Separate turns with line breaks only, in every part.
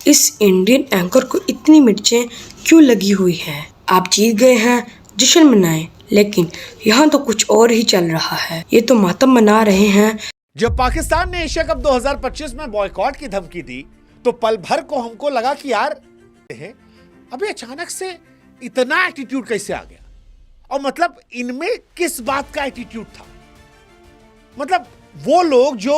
इस Indian anchor को इतनी मिर्चें क्यों लगी हुई हैं? आप जीत गए हैं, जश्न मनाएं। लेकिन यहाँ तो कुछ और ही चल रहा है। ये तो मातम मना रहे हैं।
जब पाकिस्तान ने एशिया कप 2025 में बॉयकॉट की धमकी दी तो पल भर को हमको लगा कि यार अभी अचानक से इतना एटीट्यूड कैसे आ गया, और मतलब इनमें किस बात का एटीट्यूड था। मतलब वो लोग जो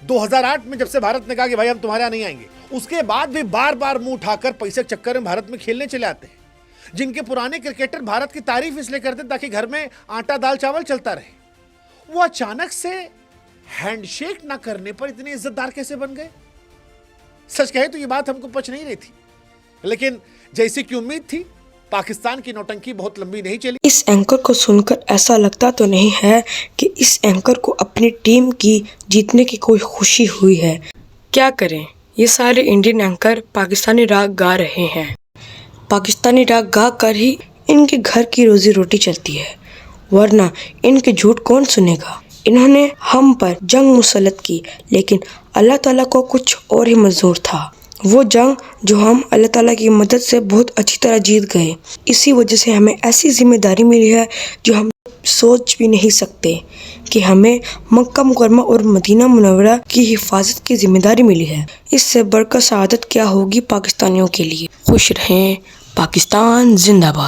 2008 में जब से भारत ने कहा कि भाई हम तुम्हारे यहां नहीं आएंगे, उसके बाद भी बार बार मुंह उठाकर पैसे के चक्कर में भारत में खेलने चले आते हैं, जिनके पुराने क्रिकेटर भारत की तारीफ इसलिए करते ताकि घर में आटा दाल चावल चलता रहे, वो अचानक से हैंडशेक ना करने पर इतने इज्जतदार कैसे बन गए? सच कहे तो ये बात हमको पच नहीं रही थी, लेकिन जैसी कि उम्मीद थी पाकिस्तान की नौटंकी बहुत लंबी नहीं चली।
इस एंकर को सुनकर ऐसा लगता तो नहीं है कि इस एंकर को अपनी टीम की जीतने की कोई खुशी हुई है। क्या करें, ये सारे इंडियन एंकर पाकिस्तानी राग गा रहे हैं। पाकिस्तानी राग गा कर ही इनके घर की रोजी रोटी चलती है, वरना इनके झूठ कौन सुनेगा। इन्होंने हम पर जंग मुसल्लत की, लेकिन अल्लाह ताला को कुछ और ही मंजूर था। वो जंग जो हम अल्लाह ताला की मदद से बहुत अच्छी तरह जीत गए। इसी वजह से हमें ऐसी जिम्मेदारी मिली है जो हम सोच भी नहीं सकते कि हमें मक्का मुकरमा और मदीना मुनव्वरा की हिफाजत की जिम्मेदारी मिली है। इससे बढ़कर सआदत क्या होगी पाकिस्तानियों के लिए। खुश रहें, पाकिस्तान जिंदाबाद।